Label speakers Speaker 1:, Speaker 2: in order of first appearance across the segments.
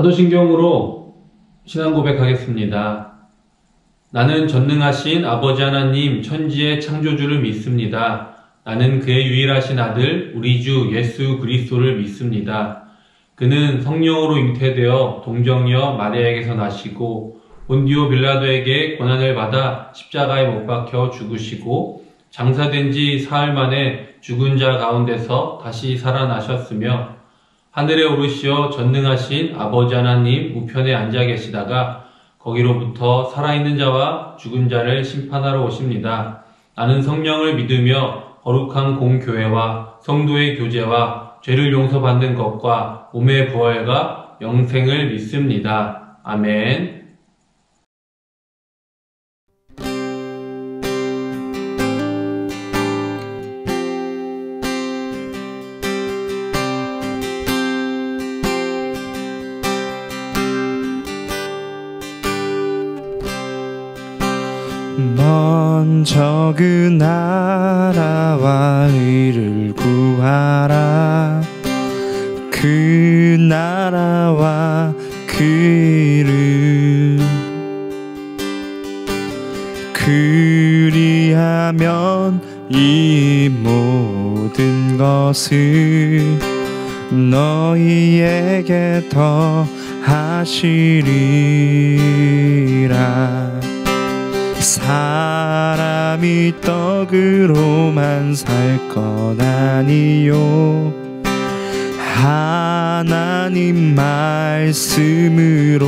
Speaker 1: 사도신경으로 신앙 고백하겠습니다. 나는 전능하신 아버지 하나님 천지의 창조주를 믿습니다. 나는 그의 유일하신 아들 우리 주 예수 그리스도를 믿습니다. 그는 성령으로 잉태되어 동정녀 마리아에게서 나시고 본디오 빌라도에게 고난을 받아 십자가에 못 박혀 죽으시고 장사된 지 사흘 만에 죽은 자 가운데서 다시 살아나셨으며 하늘에 오르시어 전능하신 아버지 하나님 우편에 앉아 계시다가 거기로부터 살아있는 자와 죽은 자를 심판하러 오십니다. 나는 성령을 믿으며 거룩한 공교회와 성도의 교제와 죄를 용서받는 것과 몸의 부활과 영생을 믿습니다. 아멘.
Speaker 2: 먼저 그 나라와 의를 구하라. 그 나라와 그 의를 그리하면 이 모든 것을 너희에게 더하시리라. 사람이 떡으로만 살 것 아니요 하나님 말씀으로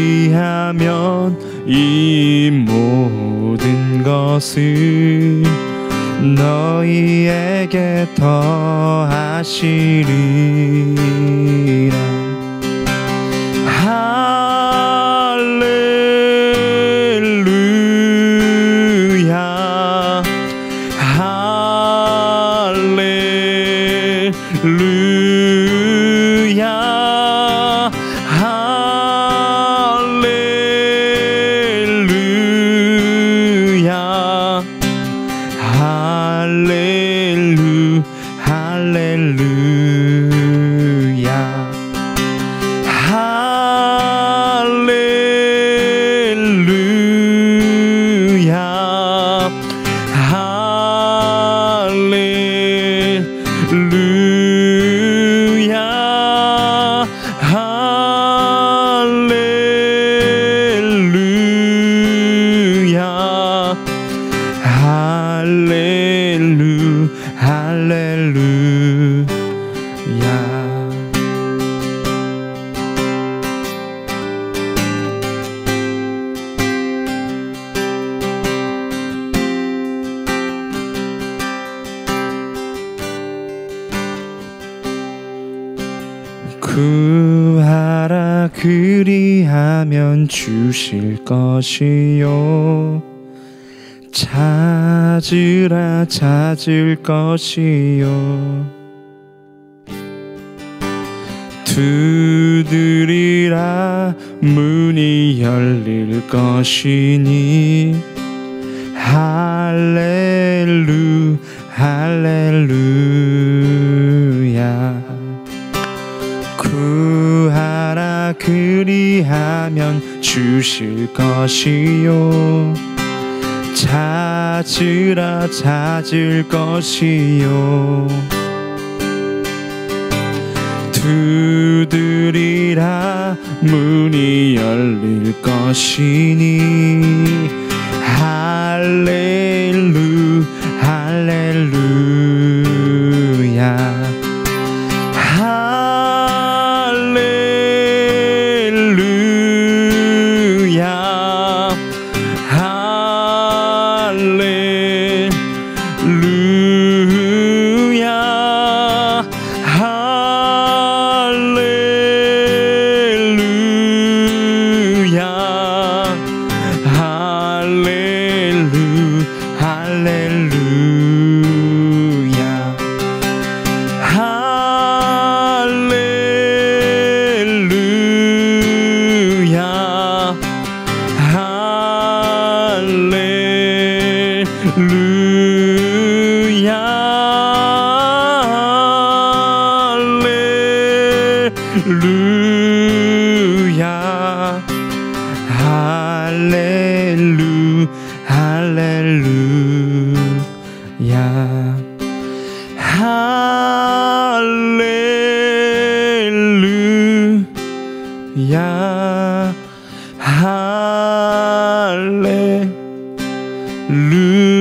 Speaker 2: 그리하면 이 모든 것을 너희에게 더하시리라. 할렐루야 할렐루야 할렐루야 할렐루야 구하라. 그리하면 주실 것이요 찾으라. 찾을 것이요 두드리라. 문이 열릴 것이니 할렐루야. 구하라. 그리하면 주실 것이요 찾으라. 찾을 것이요 두드리라. 문이 열릴 것이니 할렐루야. 할렐루야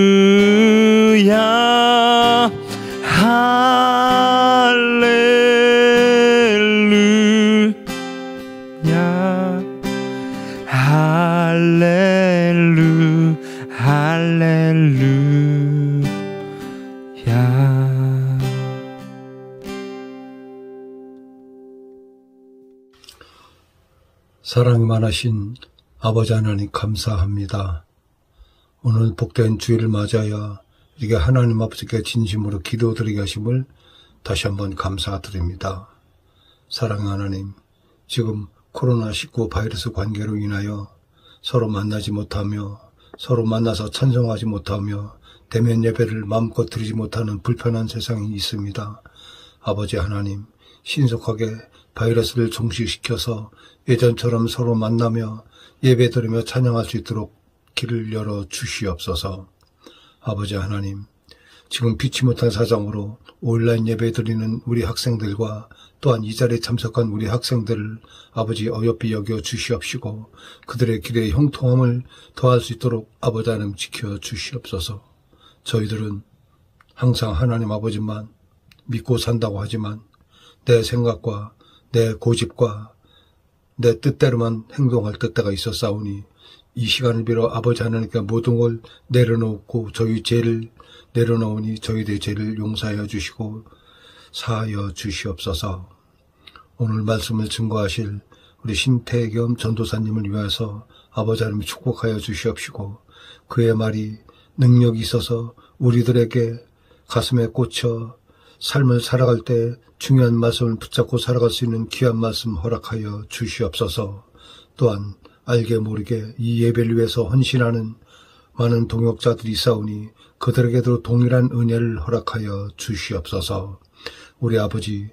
Speaker 2: 할렐루야 할렐루야 할렐루야.
Speaker 3: 사랑이 많으신 아버지 하나님 감사합니다. 오늘 복된 주일을 맞아야 이게 하나님 아버지께 진심으로 기도드리게 하심을 다시 한번 감사드립니다. 사랑의 하나님, 지금 코로나19 바이러스 관계로 인하여 서로 만나지 못하며 서로 만나서 찬송하지 못하며 대면 예배를 마음껏 드리지 못하는 불편한 세상이 있습니다. 아버지 하나님, 신속하게 바이러스를 종식시켜서 예전처럼 서로 만나며 예배드리며 찬양할 수 있도록 길을 열어 주시옵소서. 아버지 하나님, 지금 피치 못한 사정으로 온라인 예배드리는 우리 학생들과 또한 이 자리에 참석한 우리 학생들을 아버지 어여삐 여겨 주시옵시고 그들의 길에 형통함을 더할 수 있도록 아버지 하나님 지켜 주시옵소서. 저희들은 항상 하나님 아버지만 믿고 산다고 하지만 내 생각과 내 고집과 내 뜻대로만 행동할 때가 있었사오니 이 시간을 빌어 아버지 하나님께 모든 걸 내려놓고 저희 죄를 내려놓으니 저희들의 죄를 용서하여 주시고 사하여 주시옵소서. 오늘 말씀을 증거하실 우리 신태겸 전도사님을 위해서 아버지 하나님 축복하여 주시옵시고 그의 말이 능력이 있어서 우리들에게 가슴에 꽂혀 삶을 살아갈 때 중요한 말씀을 붙잡고 살아갈 수 있는 귀한 말씀 허락하여 주시옵소서. 또한 알게 모르게 이 예배를 위해서 헌신하는 많은 동역자들이 있사오니 그들에게도 동일한 은혜를 허락하여 주시옵소서. 우리 아버지,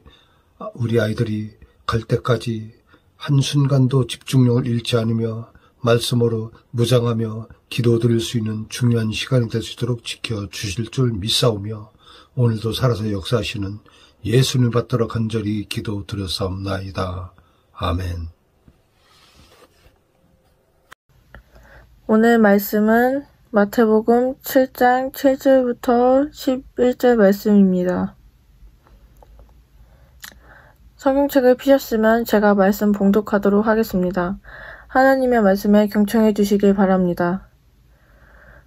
Speaker 3: 우리 아이들이 갈 때까지 한순간도 집중력을 잃지 않으며 말씀으로 무장하며 기도드릴 수 있는 중요한 시간이 될 수 있도록 지켜주실 줄 믿사오며 오늘도 살아서 역사하시는 예수님 받들어 간절히 기도드렸사옵나이다. 아멘.
Speaker 4: 오늘 말씀은 마태복음 7장 7절부터 11절 말씀입니다. 성경책을 펴셨으면 제가 말씀 봉독하도록 하겠습니다. 하나님의 말씀에 경청해 주시길 바랍니다.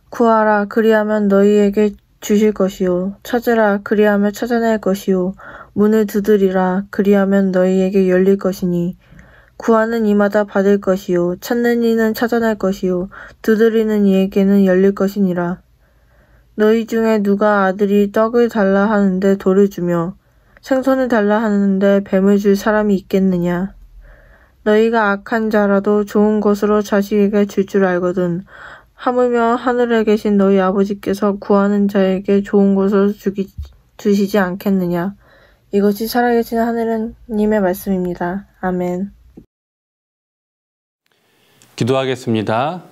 Speaker 4: 구하라 그리하면 너희에게 주실 것이요 찾으라 그리하면 찾아낼 것이요 문을 두드리라 그리하면 너희에게 열릴 것이니 구하는 이마다 받을 것이요 찾는 이는 찾아낼 것이요 두드리는 이에게는 열릴 것이니라. 너희 중에 누가 아들이 떡을 달라 하는데 돌을 주며 생선을 달라 하는데 뱀을 줄 사람이 있겠느냐. 너희가 악한 자라도 좋은 것으로 자식에게 줄 알거든 하물며 하늘에 계신 너희 아버지께서 구하는 자에게 좋은 것을 주시지 않겠느냐. 이것이 살아계신 하느님의 말씀입니다. 아멘.
Speaker 1: 기도하겠습니다.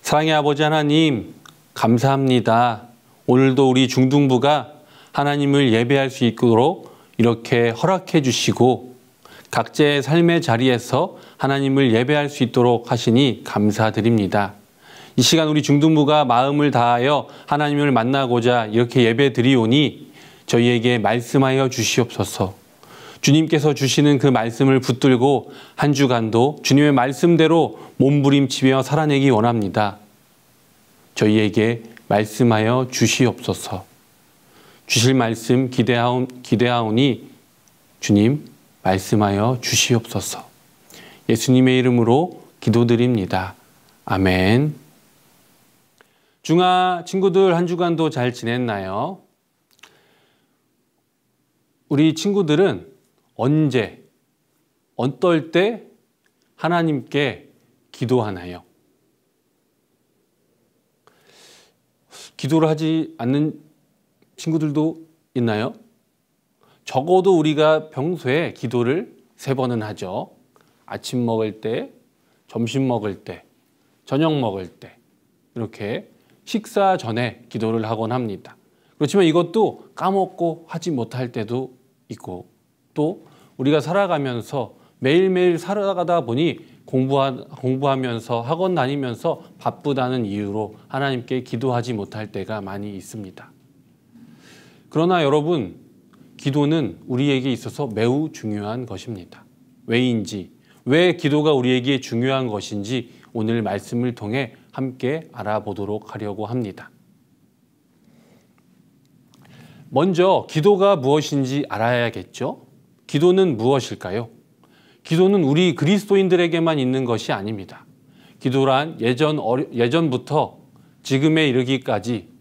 Speaker 1: 사랑의 아버지 하나님, 감사합니다. 오늘도 우리 중등부가 하나님을 예배할 수 있도록 이렇게 허락해 주시고 각자의 삶의 자리에서 하나님을 예배할 수 있도록 하시니 감사드립니다. 이 시간 우리 중등부가 마음을 다하여 하나님을 만나고자 이렇게 예배 드리오니 저희에게 말씀하여 주시옵소서. 주님께서 주시는 그 말씀을 붙들고 한 주간도 주님의 말씀대로 몸부림치며 살아내기 원합니다. 저희에게 말씀하여 주시옵소서. 주실 말씀 기대하오니 주님 말씀하여 주시옵소서. 예수님의 이름으로 기도드립니다. 아멘. 중아 친구들 한 주간도 잘 지냈나요? 우리 친구들은 언제, 어떨 때 하나님께 기도하나요? 기도를 하지 않는 친구들도 있나요? 적어도 우리가 평소에 기도를 3번은 하죠. 아침 먹을 때, 점심 먹을 때, 저녁 먹을 때 이렇게 식사 전에 기도를 하곤 합니다. 그렇지만 이것도 까먹고 하지 못할 때도 있고 또 우리가 살아가면서
Speaker 5: 매일매일 살아가다 보니 공부하면서 학원 다니면서 바쁘다는 이유로 하나님께 기도하지 못할 때가 많이 있습니다. 그러나 여러분, 기도는 우리에게 있어서 매우 중요한 것입니다. 왜인지, 왜 기도가 우리에게 중요한 것인지 오늘 말씀을 통해 함께 알아보도록 하려고 합니다. 먼저 기도가 무엇인지 알아야겠죠? 기도는 무엇일까요? 기도는 우리 그리스도인들에게만 있는 것이 아닙니다. 기도란 예전부터 지금에 이르기까지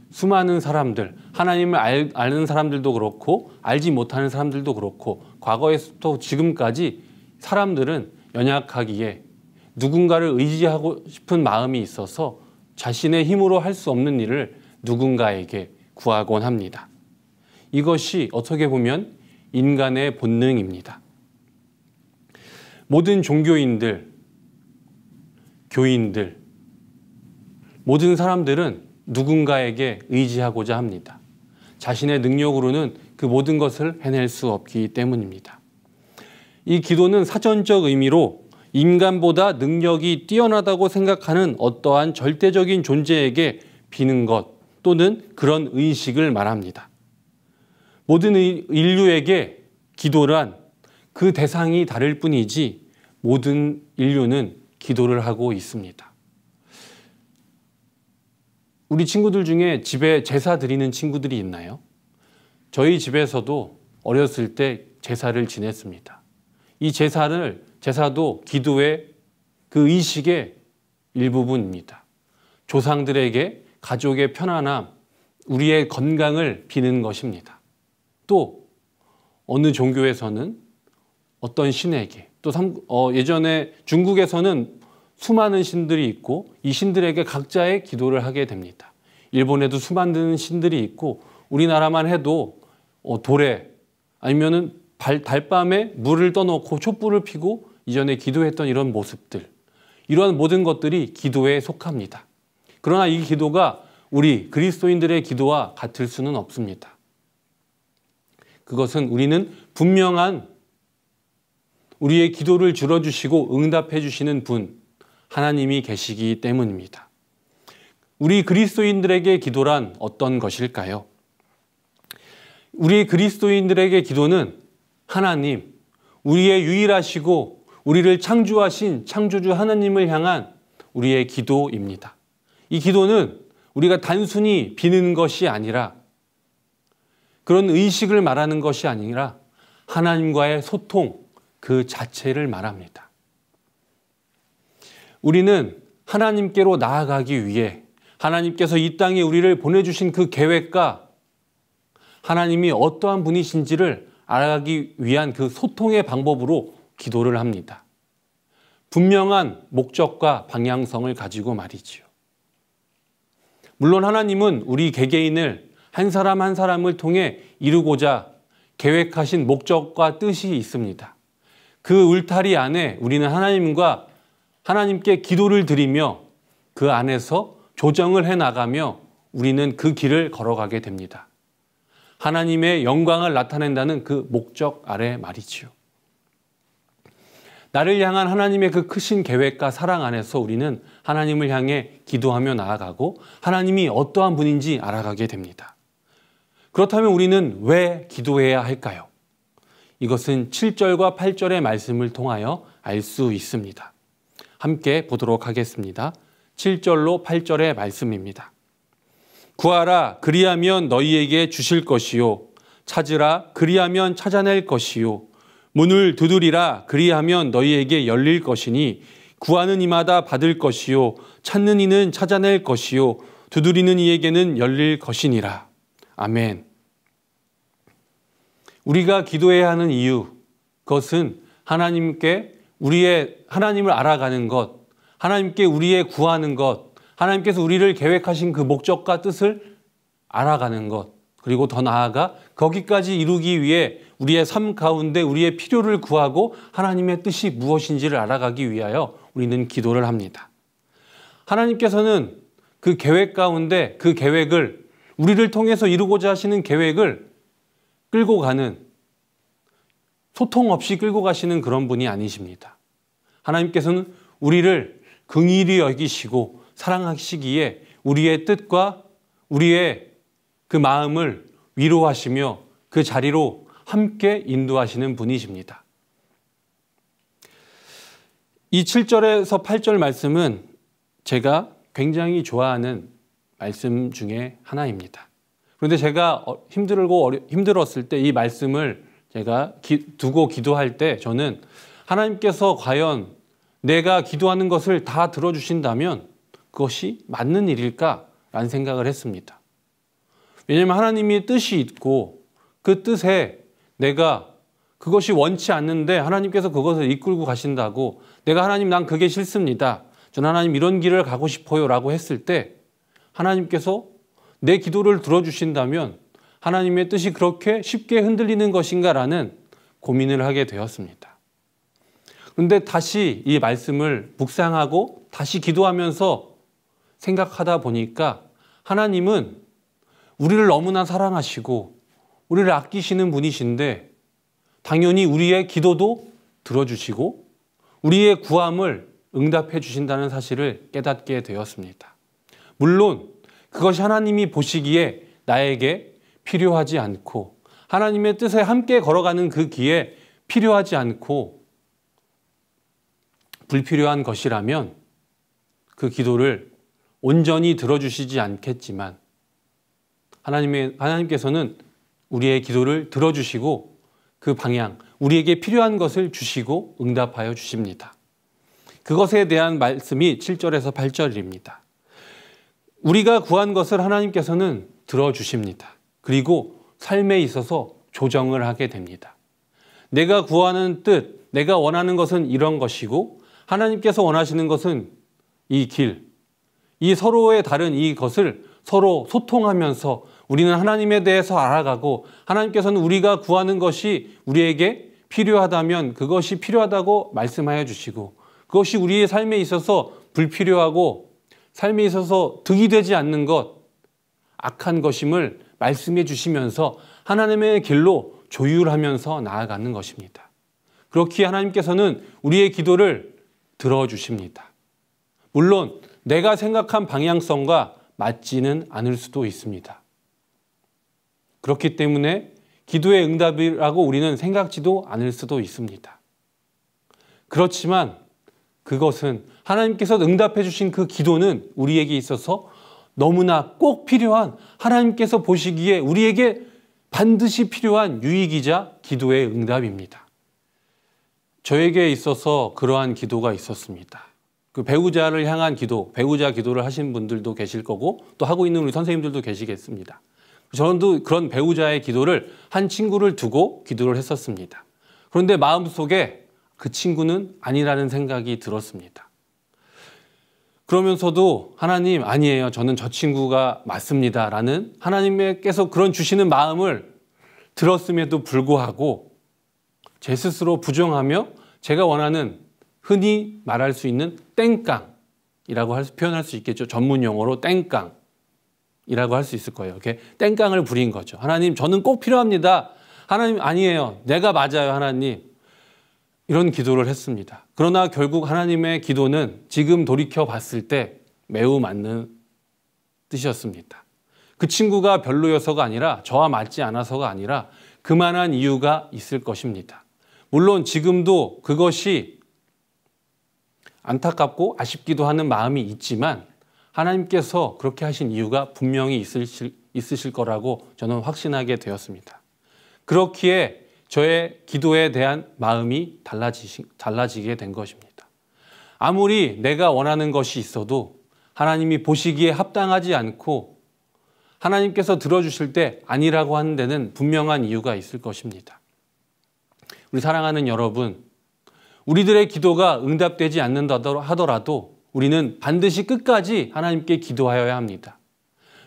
Speaker 5: 수많은 사람들, 하나님을 아는 사람들도 그렇고 알지 못하는 사람들도 그렇고 과거에서부터 지금까지 사람들은 연약하기에 누군가를 의지하고 싶은 마음이 있어서 자신의 힘으로 할 수 없는 일을 누군가에게 구하곤 합니다. 이것이 어떻게 보면 인간의 본능입니다. 모든 종교인들, 교인들, 모든 사람들은 누군가에게 의지하고자 합니다. 자신의 능력으로는 그 모든 것을 해낼 수 없기 때문입니다. 이 기도는 사전적 의미로 인간보다 능력이 뛰어나다고 생각하는 어떠한 절대적인 존재에게 비는 것 또는 그런 의식을 말합니다. 모든 인류에게 기도란 그 대상이 다를 뿐이지 모든 인류는 기도를 하고 있습니다. 우리 친구들 중에 집에 제사 드리는 친구들이 있나요? 저희 집에서도 어렸을 때 제사를 지냈습니다. 이 제사도 기도의 그 의식의 일부분입니다. 조상들에게 가족의 편안함, 우리의 건강을 비는 것입니다. 또 어느 종교에서는 어떤 신에게, 또 예전에 중국에서는 수많은 신들이 있고 이 신들에게 각자의 기도를 하게 됩니다. 일본에도 수많은 신들이 있고 우리나라만 해도 돌에 아니면은 달밤에 물을 떠놓고 촛불을 피고 이전에 기도했던 이런 모습들, 이러한 모든 것들이 기도에 속합니다. 그러나 이 기도가 우리 그리스도인들의 기도와 같을 수는 없습니다. 그것은 우리는 분명한 우리의 기도를 들어주시고 응답해 주시는 분, 하나님이 계시기 때문입니다. 우리 그리스도인들에게 기도란 어떤 것일까요? 우리 그리스도인들에게 기도는 하나님, 우리의 유일하시고 우리를 창조하신 창조주 하나님을 향한 우리의 기도입니다. 이 기도는 우리가 단순히 비는 것이 아니라 그런 의식을 말하는 것이 아니라 하나님과의 소통 그 자체를 말합니다. 우리는 하나님께로 나아가기 위해 하나님께서 이 땅에 우리를 보내주신 그 계획과 하나님이 어떠한 분이신지를 알아가기 위한 그 소통의 방법으로 기도를 합니다. 분명한 목적과 방향성을 가지고 말이지요. 물론 하나님은 우리 개개인을 한 사람 한 사람을 통해 이루고자 계획하신 목적과 뜻이 있습니다. 그 울타리 안에 우리는 하나님께 기도를 드리며 그 안에서 조정을 해나가며 우리는 그 길을 걸어가게 됩니다. 하나님의 영광을 나타낸다는 그 목적 아래 말이지요. 나를 향한 하나님의 그 크신 계획과 사랑 안에서 우리는 하나님을 향해 기도하며 나아가고 하나님이 어떠한 분인지 알아가게 됩니다. 그렇다면 우리는 왜 기도해야 할까요? 이것은 7절과 8절의 말씀을 통하여 알 수 있습니다. 함께 보도록 하겠습니다. 7절로 8절의 말씀입니다. 구하라, 그리하면 너희에게 주실 것이요. 찾으라, 그리하면 찾아낼 것이요. 문을 두드리라, 그리하면 너희에게 열릴 것이니 구하는 이마다 받을 것이요. 찾는 이는 찾아낼 것이요. 두드리는 이에게는 열릴 것이니라. 아멘. 우리가 기도해야 하는 이유, 그것은 하나님을 알아가는 것, 하나님께 우리의 구하는 것, 하나님께서 우리를 계획하신 그 목적과 뜻을 알아가는 것, 그리고 더 나아가 거기까지 이루기 위해 우리의 삶 가운데 우리의 필요를 구하고 하나님의 뜻이 무엇인지를 알아가기 위하여 우리는 기도를 합니다. 하나님께서는 그 계획 가운데 그 계획을 우리를 통해서 이루고자 하시는 계획을 끌고 가는 소통 없이 끌고 가시는 그런 분이 아니십니다. 하나님께서는 우리를 긍휼히 여기시고 사랑하시기에 우리의 뜻과 우리의 그 마음을 위로하시며 그 자리로 함께 인도하시는 분이십니다. 이 7절에서 8절 말씀은 제가 굉장히 좋아하는 말씀 중에 하나입니다. 그런데 제가 힘들었을 때 이 말씀을 제가 두고 기도할 때 저는 하나님께서 과연 내가 기도하는 것을 다 들어주신다면 그것이 맞는 일일까라는 생각을 했습니다. 왜냐하면 하나님이 뜻이 있고 그 뜻에 내가 그것이 원치 않는데 하나님께서 그것을 이끌고 가신다고 내가 하나님 난 그게 싫습니다. 저는 하나님 이런 길을 가고 싶어요 라고 했을 때 하나님께서 내 기도를 들어주신다면 하나님의 뜻이 그렇게 쉽게 흔들리는 것인가 라는 고민을 하게 되었습니다. 그런데 다시 이 말씀을 묵상하고 다시 기도하면서 생각하다 보니까 하나님은 우리를 너무나 사랑하시고 우리를 아끼시는 분이신데 당연히 우리의 기도도 들어주시고 우리의 구함을 응답해 주신다는 사실을 깨닫게 되었습니다. 물론 그것이 하나님이 보시기에 나에게 필요하지 않고 하나님의 뜻에 함께 걸어가는 그 길에 필요하지 않고 불필요한 것이라면 그 기도를 온전히 들어주시지 않겠지만 하나님께서는 우리의 기도를 들어주시고 그 방향, 우리에게 필요한 것을 주시고 응답하여 주십니다. 그것에 대한 말씀이 7절에서 8절입니다. 우리가 구한 것을 하나님께서는 들어주십니다. 그리고 삶에 있어서 조정을 하게 됩니다. 내가 구하는 뜻, 내가 원하는 것은 이런 것이고 하나님께서 원하시는 것은 이 길, 이 서로의 다른 이것을 서로 소통하면서 우리는 하나님에 대해서 알아가고 하나님께서는 우리가 구하는 것이 우리에게 필요하다면 그것이 필요하다고 말씀하여 주시고 그것이 우리의 삶에 있어서 불필요하고 삶에 있어서 득이 되지 않는 것, 악한 것임을 말씀해 주시면서 하나님의 길로 조율하면서 나아가는 것입니다. 그렇기에 하나님께서는 우리의 기도를 들어주십니다. 물론 내가 생각한 방향성과 맞지는 않을 수도 있습니다. 그렇기 때문에 기도의 응답이라고 우리는 생각지도 않을 수도 있습니다. 그렇지만 그것은 하나님께서 응답해 주신 그 기도는 우리에게 있어서 너무나 꼭 필요한 하나님께서 보시기에 우리에게 반드시 필요한 유익이자 기도의 응답입니다. 저에게 있어서 그러한 기도가 있었습니다. 그 배우자를 향한 기도, 배우자 기도를 하신 분들도 계실 거고 또 하고 있는 우리 선생님들도 계시겠습니다. 저도 그런 배우자의 기도를 한 친구를 두고 기도를 했었습니다. 그런데 마음속에 그 친구는 아니라는 생각이 들었습니다. 그러면서도 하나님 아니에요. 저는 저 친구가 맞습니다. 라는 하나님께서 그런 주시는 마음을 들었음에도 불구하고 제 스스로 부정하며 제가 원하는 흔히 말할 수 있는 땡깡이라고 표현할 수 있겠죠. 전문 용어로 땡깡이라고 할 수 있을 거예요. 이렇게 땡깡을 부린 거죠. 하나님 저는 꼭 필요합니다. 하나님 아니에요. 내가 맞아요. 하나님. 이런 기도를 했습니다. 그러나 결국 하나님의 기도는 지금 돌이켜 봤을 때 매우 맞는 뜻이었습니다. 그 친구가 별로여서가 아니라 저와 맞지 않아서가 아니라 그만한 이유가 있을 것입니다. 물론 지금도 그것이 안타깝고 아쉽기도 하는 마음이 있지만 하나님께서 그렇게 하신 이유가 분명히 있으실 거라고 저는 확신하게 되었습니다. 그렇기에 저의 기도에 대한 마음이 달라지게 된 것입니다. 아무리 내가 원하는 것이 있어도 하나님이 보시기에 합당하지 않고 하나님께서 들어주실 때 아니라고 하는 데는 분명한 이유가 있을 것입니다. 우리 사랑하는 여러분, 우리들의 기도가 응답되지 않는다 하더라도 우리는 반드시 끝까지 하나님께 기도하여야 합니다.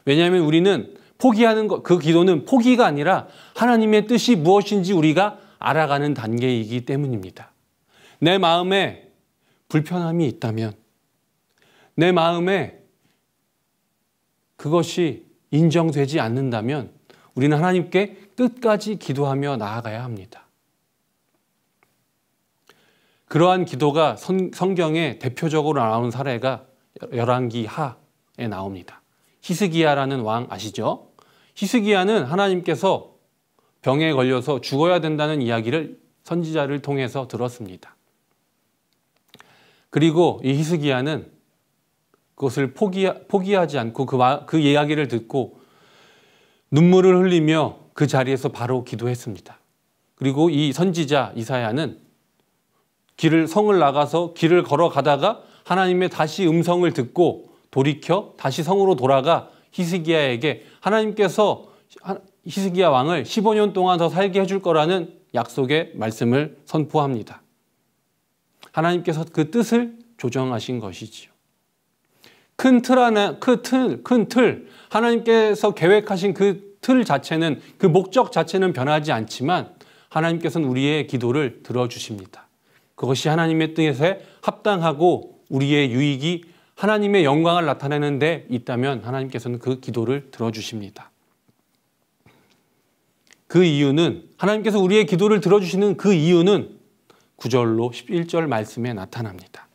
Speaker 5: 왜냐하면 우리는 포기하는 것, 그 기도는 포기가 아니라 하나님의 뜻이 무엇인지 우리가 알아가는 단계이기 때문입니다. 내 마음에 불편함이 있다면 내 마음에 그것이 인정되지 않는다면 우리는 하나님께 끝까지 기도하며 나아가야 합니다. 그러한 기도가 성경에 대표적으로 나오는 사례가 열왕기 하에 나옵니다. 히스기야라는 왕 아시죠? 히스기야는 하나님께서 병에 걸려서 죽어야 된다는 이야기를 선지자를 통해서 들었습니다. 그리고 이 히스기야는 그것을 포기하지 않고 그 이야기를 듣고 눈물을 흘리며 그 자리에서 바로 기도했습니다. 그리고 이 선지자 이사야는 성을 나가서 길을 걸어가다가 하나님의 다시 음성을 듣고 돌이켜 다시 성으로 돌아가 히스기야에게 하나님께서 히스기야 왕을 15년 동안 더 살게 해줄 거라는 약속의 말씀을 선포합니다. 하나님께서 그 뜻을 조정하신 것이지요. 큰 틀, 하나님께서 계획하신 그 틀 자체는, 그 목적 자체는 변하지 않지만 하나님께서는 우리의 기도를 들어주십니다. 그것이 하나님의 뜻에 합당하고 우리의 유익이 하나님의 영광을 나타내는 데 있다면 하나님께서는 그 기도를 들어주십니다. 그 이유는, 하나님께서 우리의 기도를 들어주시는 그 이유는 9절로 11절 말씀에 나타납니다.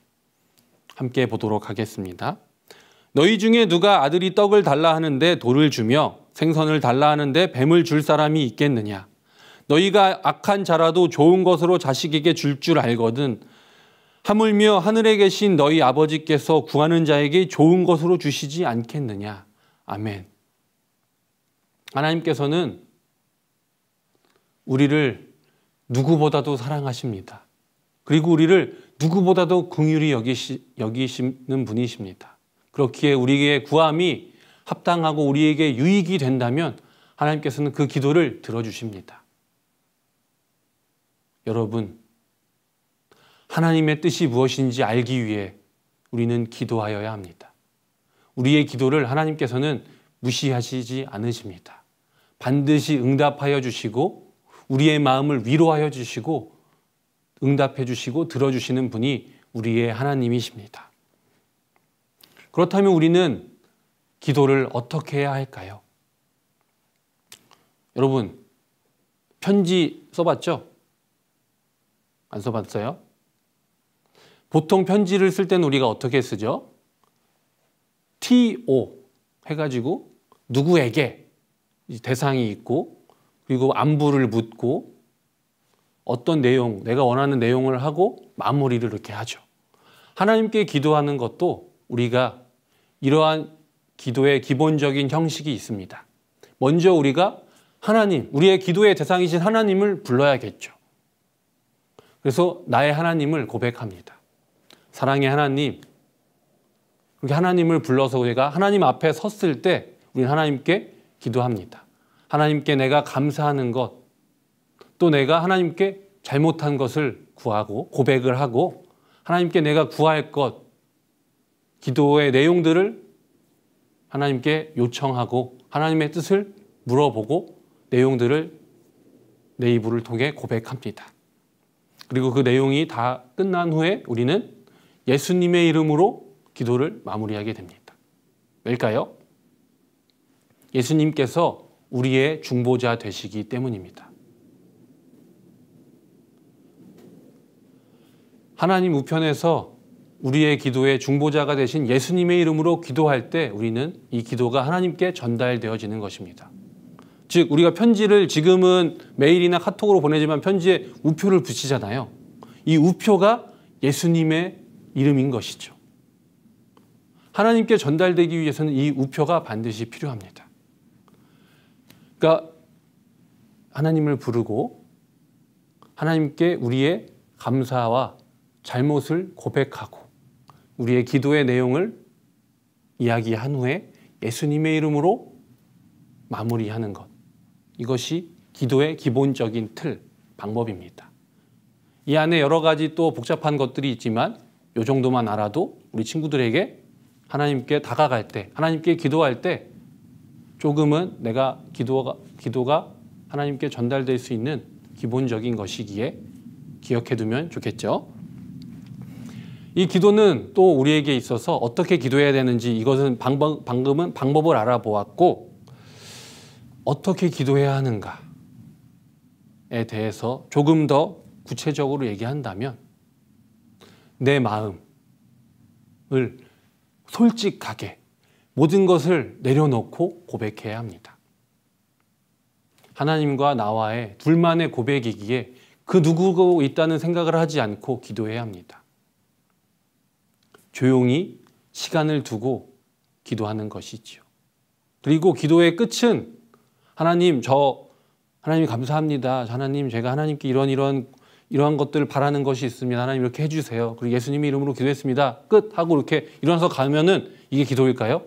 Speaker 5: 함께 보도록 하겠습니다. 너희 중에 누가 아들이 떡을 달라 하는데 돌을 주며 생선을 달라 하는데 뱀을 줄 사람이 있겠느냐? 너희가 악한 자라도 좋은 것으로 자식에게 줄 줄 알거든 하물며 하늘에 계신 너희 아버지께서 구하는 자에게 좋은 것으로 주시지 않겠느냐? 아멘. 하나님께서는 우리를 누구보다도 사랑하십니다. 그리고 우리를 누구보다도 긍휼히 여기시는 분이십니다. 그렇기에 우리의 구함이 합당하고 우리에게 유익이 된다면 하나님께서는 그 기도를 들어주십니다. 여러분, 하나님의 뜻이 무엇인지 알기 위해 우리는 기도하여야 합니다. 우리의 기도를 하나님께서는 무시하시지 않으십니다. 반드시 응답하여 주시고 우리의 마음을 위로하여 주시고 응답해 주시고 들어주시는 분이 우리의 하나님이십니다. 그렇다면 우리는 기도를 어떻게 해야 할까요? 여러분, 편지 써봤죠? 안 써봤어요? 보통 편지를 쓸 때는 우리가 어떻게 쓰죠? TO 해가지고 누구에게 대상이 있고 그리고 안부를 묻고 어떤 내용, 내가 원하는 내용을 하고 마무리를 이렇게 하죠. 하나님께 기도하는 것도 우리가 이러한 기도의 기본적인 형식이 있습니다. 먼저 우리가 하나님, 우리의 기도의 대상이신 하나님을 불러야겠죠. 그래서 나의 하나님을 고백합니다. 사랑의 하나님, 그렇게 하나님을 불러서 우리가 하나님 앞에 섰을 때 우리는 하나님께 기도합니다. 하나님께 내가 감사하는 것, 또 내가 하나님께 잘못한 것을 구하고 고백을 하고 하나님께 내가 구할 것, 기도의 내용들을 하나님께 요청하고 하나님의 뜻을 물어보고 내용들을 내 입을 통해 고백합니다. 그리고 그 내용이 다 끝난 후에 우리는 예수님의 이름으로 기도를 마무리하게 됩니다. 왜일까요? 예수님께서 우리의 중보자 되시기 때문입니다. 하나님 우편에서 우리의 기도의 중보자가 되신 예수님의 이름으로 기도할 때 우리는 이 기도가 하나님께 전달되어지는 것입니다. 즉 우리가 편지를 지금은 메일이나 카톡으로 보내지만 편지에 우표를 붙이잖아요. 이 우표가 예수님의 이름인 것이죠. 하나님께 전달되기 위해서는 이 우표가 반드시 필요합니다. 그러니까 하나님을 부르고 하나님께 우리의 감사와 잘못을 고백하고 우리의 기도의 내용을 이야기한 후에 예수님의 이름으로 마무리하는 것. 이것이 기도의 기본적인 틀, 방법입니다. 이 안에 여러 가지 또 복잡한 것들이 있지만 이 정도만 알아도 우리 친구들에게 하나님께 다가갈 때, 하나님께 기도할 때 조금은 내가 기도가 하나님께 전달될 수 있는 기본적인 것이기에 기억해 두면 좋겠죠. 이 기도는 또 우리에게 있어서 어떻게 기도해야 되는지 이것은 방금은 방법을 알아보았고 어떻게 기도해야 하는가에 대해서 조금 더 구체적으로 얘기한다면 내 마음을 솔직하게 모든 것을 내려놓고 고백해야 합니다. 하나님과 나와의 둘만의 고백이기에 그 누구고 있다는 생각을 하지 않고 기도해야 합니다. 조용히 시간을 두고 기도하는 것이지요. 그리고 기도의 끝은 하나님 감사합니다. 하나님 제가 하나님께 이러한 것들을 바라는 것이 있습니다. 하나님 이렇게 해주세요. 그리고 예수님의 이름으로 기도했습니다. 끝 하고 이렇게 일어나서 가면은 이게 기도일까요?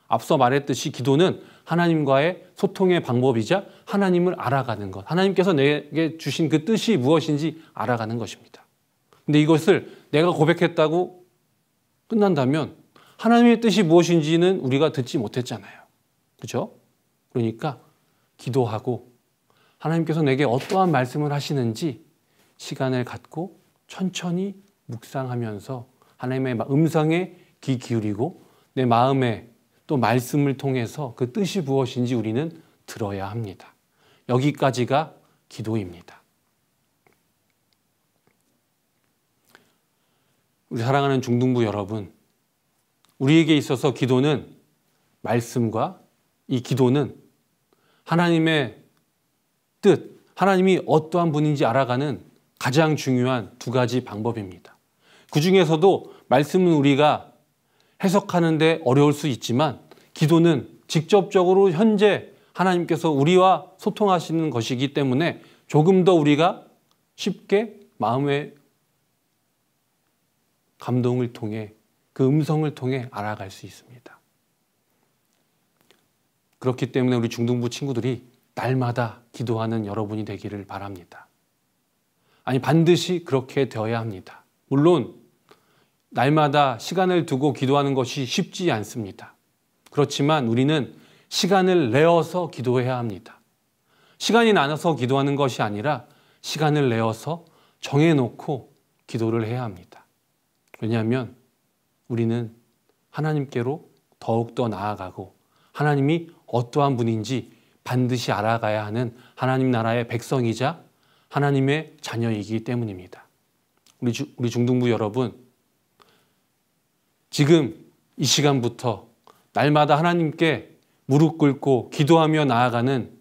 Speaker 5: 앞서 말했듯이 기도는 하나님과의 소통의 방법이자 하나님을 알아가는 것, 하나님께서 내게 주신 그 뜻이 무엇인지 알아가는 것입니다. 근데 이것을 내가 고백했다고 끝난다면 하나님의 뜻이 무엇인지는 우리가 듣지 못했잖아요. 그렇죠? 그러니까 기도하고 하나님께서 내게 어떠한 말씀을 하시는지 시간을 갖고 천천히 묵상하면서 하나님의 음성에 귀 기울이고 내 마음에 또 말씀을 통해서 그 뜻이 무엇인지 우리는 들어야 합니다. 여기까지가 기도입니다. 우리 사랑하는 중등부 여러분, 우리에게 있어서 기도는 말씀과 이 기도는 하나님의 뜻, 하나님이 어떠한 분인지 알아가는 가장 중요한 두 가지 방법입니다. 그 중에서도 말씀은 우리가 해석하는데 어려울 수 있지만 기도는 직접적으로 현재 하나님께서 우리와 소통하시는 것이기 때문에 조금 더 우리가 쉽게 마음의 감동을 통해 그 음성을 통해 알아갈 수 있습니다. 그렇기 때문에 우리 중등부 친구들이 날마다 기도하는 여러분이 되기를 바랍니다. 아니, 반드시 그렇게 되어야 합니다. 물론 날마다 시간을 두고 기도하는 것이 쉽지 않습니다. 그렇지만 우리는 시간을 내어서 기도해야 합니다. 시간이 나눠서 기도하는 것이 아니라 시간을 내어서 정해놓고 기도를 해야 합니다. 왜냐하면 우리는 하나님께로 더욱더 나아가고 하나님이 어떠한 분인지 반드시 알아가야 하는 하나님 나라의 백성이자 하나님의 자녀이기 때문입니다. 우리 중등부 여러분, 지금 이 시간부터 날마다 하나님께 무릎 꿇고 기도하며 나아가는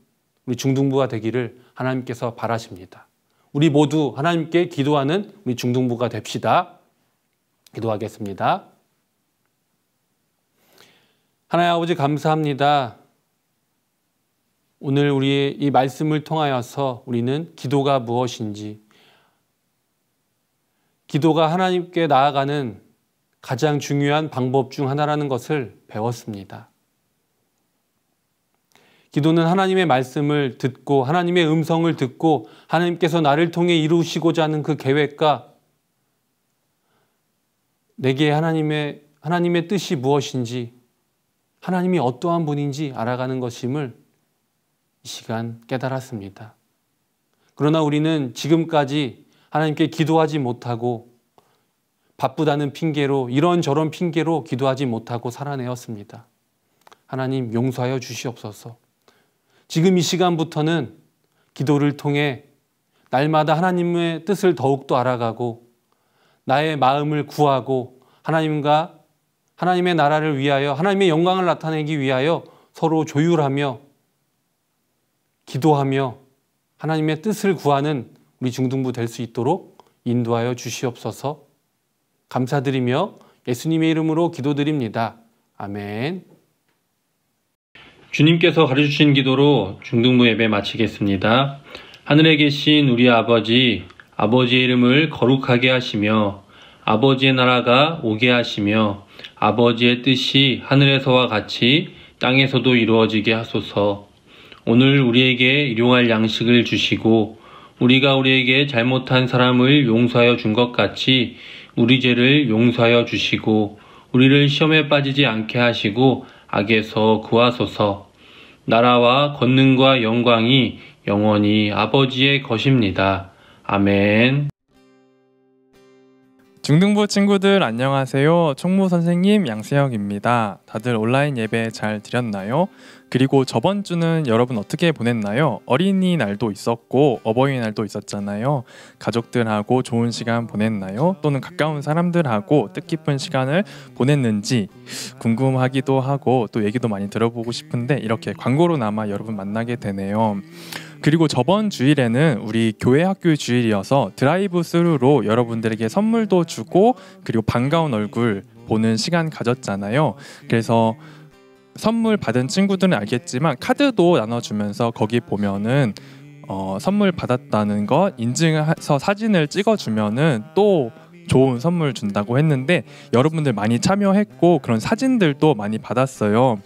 Speaker 5: 우리 중등부가 되기를 하나님께서 바라십니다. 우리 모두 하나님께 기도하는 우리 중등부가 됩시다. 기도하겠습니다. 하나님 아버지 감사합니다. 오늘 우리의 이 말씀을 통하여서 우리는 기도가 무엇인지, 기도가 하나님께 나아가는 가장 중요한 방법 중 하나라는 것을 배웠습니다. 기도는 하나님의 말씀을 듣고 하나님의 음성을 듣고 하나님께서 나를 통해 이루시고자 하는 그 계획과 내게 하나님의 뜻이 무엇인지, 하나님이 어떠한 분인지 알아가는 것임을 이 시간 깨달았습니다. 그러나 우리는 지금까지 하나님께 기도하지 못하고 바쁘다는 핑계로 이런저런 핑계로 기도하지 못하고 살아내었습니다. 하나님 용서하여 주시옵소서. 지금 이 시간부터는 기도를 통해 날마다 하나님의 뜻을 더욱더 알아가고 나의 마음을 구하고 하나님과 하나님의 나라를 위하여 하나님의 영광을 나타내기 위하여 서로 조율하며 기도하며 하나님의 뜻을 구하는 우리 중등부 될 수 있도록 인도하여 주시옵소서. 감사드리며 예수님의 이름으로 기도드립니다. 아멘.
Speaker 1: 주님께서 가르쳐주신 기도로 중등부 예배 마치겠습니다. 하늘에 계신 우리 아버지, 아버지의 이름을 거룩하게 하시며 아버지의 나라가 오게 하시며 아버지의 뜻이 하늘에서와 같이 땅에서도 이루어지게 하소서. 오늘 우리에게 일용할 양식을 주시고 우리가 우리에게 잘못한 사람을 용서하여 준 것 같이 우리 죄를 용서하여 주시고 우리를 시험에 빠지지 않게 하시고 악에서 구하소서. 나라와 권능과 영광이 영원히 아버지의 것입니다. 아멘.
Speaker 2: 중등부 친구들 안녕하세요. 총무 선생님 양세혁입니다. 다들 온라인 예배 잘 드렸나요? 그리고 저번 주는 여러분 어떻게 보냈나요? 어린이날도 있었고 어버이날도 있었잖아요. 가족들하고 좋은 시간 보냈나요? 또는 가까운 사람들하고 뜻깊은 시간을 보냈는지 궁금하기도 하고 또 얘기도 많이 들어보고 싶은데 이렇게 광고로나마 여러분 만나게 되네요. 그리고 저번 주일에는 우리 교회 학교 주일이어서 드라이브 스루로 여러분들에게 선물도 주고 그리고 반가운 얼굴 보는 시간 가졌잖아요. 그래서 선물 받은 친구들은 알겠지만 카드도 나눠주면서 거기 보면은 선물 받았다는 거 인증해서 사진을 찍어주면은 또 좋은 선물 준다고 했는데 여러분들 많이 참여했고 그런 사진들도 많이 받았어요.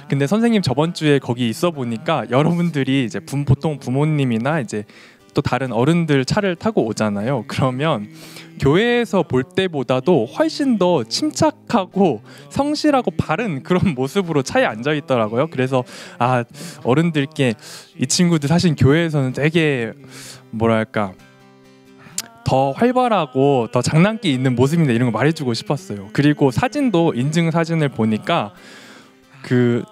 Speaker 2: 근데 선생님 저번 주에 거기 있어 보니까 여러분들이 이제 보통 부모님이나 이제 또 다른 어른들 차를 타고 오잖아요. 그러면 교회에서 볼 때보다도 훨씬 더 침착하고 성실하고 바른 그런 모습으로 차에 앉아 있더라고요. 그래서 어른들께 이 친구들 사실 교회에서는 되게 뭐랄까 더 활발하고 더 장난기 있는 모습인데 이런 거 말해주고 싶었어요. 그리고 사진도 인증 사진을 보니까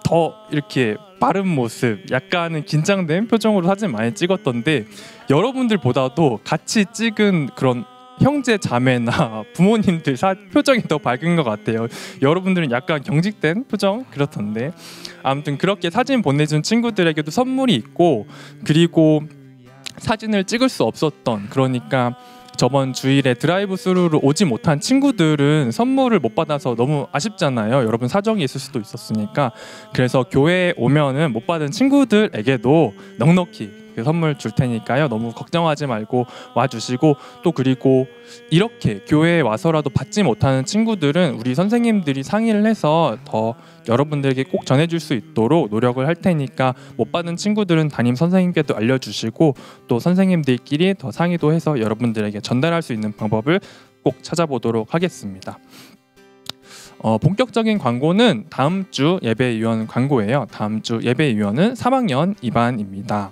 Speaker 2: 더 이렇게 빠른 모습, 약간은 긴장된 표정으로 사진 많이 찍었던데 여러분들보다도 같이 찍은 그런 형제 자매나 부모님들 표정이 더 밝은 것 같아요. 여러분들은 약간 경직된 표정 그렇던데 아무튼 그렇게 사진 보내준 친구들에게도 선물이 있고 그리고 사진을 찍을 수 없었던 그러니까 저번 주일에 드라이브 스루로 오지 못한 친구들은 선물을 못 받아서 너무 아쉽잖아요. 여러분 사정이 있을 수도 있었으니까. 그래서 교회에 오면은 못 받은 친구들에게도 넉넉히 선물 줄 테니까요. 너무 걱정하지 말고 와주시고 또 그리고 이렇게 교회에 와서라도 받지 못하는 친구들은 우리 선생님들이 상의를 해서 더 여러분들에게 꼭 전해줄 수 있도록 노력을 할 테니까 못 받은 친구들은 담임 선생님께도 알려주시고 또 선생님들끼리 더 상의도 해서 여러분들에게 전달할 수 있는 방법을 꼭 찾아보도록 하겠습니다. 본격적인 광고는 다음 주 예배위원 광고예요. 다음 주 예배위원은 3학년 2반입니다.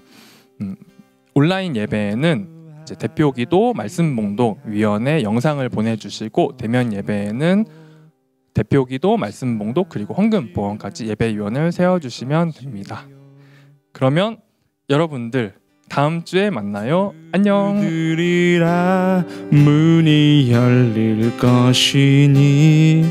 Speaker 2: 온라인 예배에는 이제 대표기도, 말씀봉독, 위원회 영상을 보내주시고 대면 예배에는 대표기도, 말씀봉독 그리고 헌금 보험까지 예배위원을 세워주시면 됩니다. 그러면 여러분들 다음 주에 만나요. 안녕.
Speaker 6: 문이 열릴 것이니